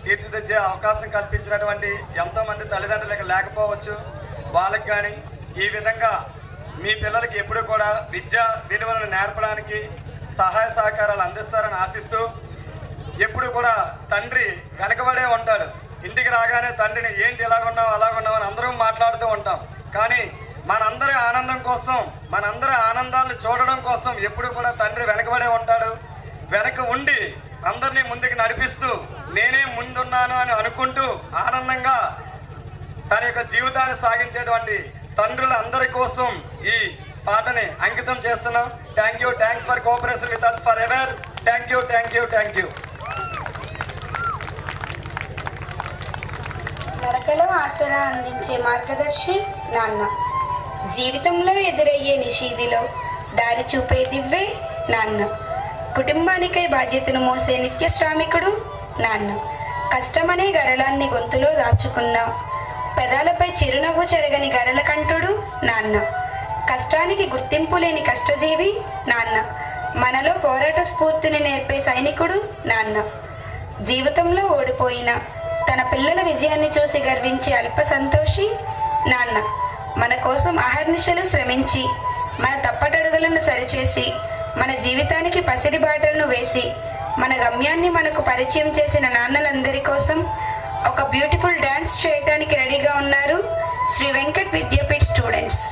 తీర్చిదిద్దే అవకాశం కల్పించినటువంటి ఎంతోమంది తల్లిదండ్రులకు లేకపోవచ్చు. వాళ్ళకి కానీ ఈ విధంగా మీ పిల్లలకి ఎప్పుడు కూడా విద్యా విలువలను నేర్పడానికి సహాయ సహకారాలు అందిస్తారని ఆశిస్తూ, ఎప్పుడు కూడా తండ్రి వెనకబడే ఉంటాడు. ఇంటికి రాగానే తండ్రిని ఏంటి ఇలాగున్నావు అలాగున్నావు అని అందరం మాట్లాడుతూ ఉంటాం. కానీ మనందరి ఆనందం కోసం, మనందరి ఆనందాలను చూడడం కోసం ఎప్పుడు కూడా తండ్రి వెనకబడే ఉంటాడు. వెనక ఉండి అందరినీ ముందుకు నడిపిస్తూ నేనే ముందున్నాను అని అనుకుంటూ ఆనందంగా తన యొక్క జీవితాన్ని సాగించేటువంటి తండ్రులందరి కోసం ఈ పాటని అంకితం చేస్తున్నాం. Thank you. Thanks for cooperation with us for ever. Thank you, thank you, thank you. నడకలో ఆసరా అందించే మార్గదర్శి నాన్న. జీవితంలో ఎదురయ్యే నిషీదిలో దారి చూపే దివ్వే నాన్న. కుటుంబానికై బాధ్యతను మోసే నిత్య శ్రామికుడు నాన్న. కష్టమనే గరళాన్ని గొంతులో దాచుకున్న పెదాలపై చిరునవ్వు చెరగని గరళ కంఠుడు నాన్న. కష్టానికి గుర్తింపు లేని కష్టజీవి నాన్న. మనలో పోరాట స్ఫూర్తిని నేర్పే సైనికుడు నాన్న. జీవితంలో ఓడిపోయిన తన పిల్లల విజయాన్ని చూసి గర్వించే అల్ప సంతోషి నాన్న. మన కోసం అహర్నిశలు శ్రమించి మన తప్పటడుగులను సరిచేసి మన జీవితానికి పసిడి బాటలను వేసి మన గమ్యాన్ని మనకు పరిచయం చేసిన నాన్నలందరి కోసం ఒక బ్యూటిఫుల్ డ్యాన్స్ చేయడానికి రెడీగా ఉన్నారు శ్రీ వెంకట్ విద్యాపీఠ్ స్టూడెంట్స్.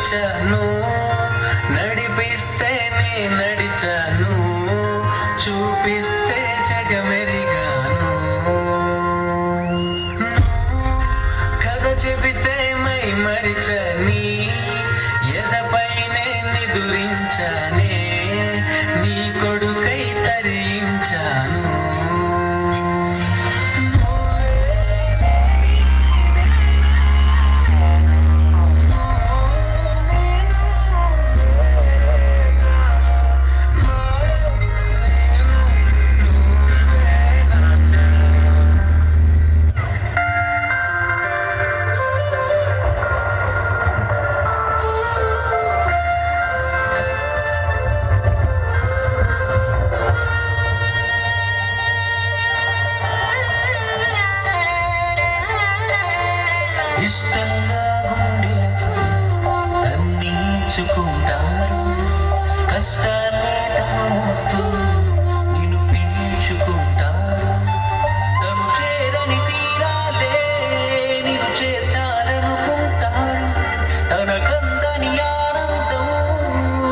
ఇచ్చాను, నడిపిస్తేనే నడిచాను, చూపిస్తే జగమెరిగాను. కథ చెబితే మై మరిచని ఎదపైనే నిదురించానే, నీ కొడుకై తరించాను. ఇష్టంగా ఉండే తన్నించుకుంటారు, కష్టాన్ని మోస్తూ నిన్ను పెంచుకుంటారు. తను చేరని తీరాలే నిన్ను చేర్చాలనుకుంటాడు, తనకందని ఆనందం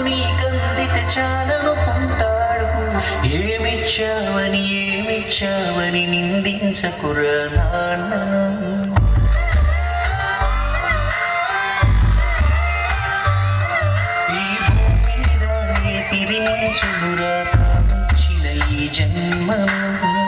నీకందితే చాలనుకుంటాడు. ఏమిచ్చావని నిందించకురా నాన్న. సిరించునురా కాచిన ఈ జన్మను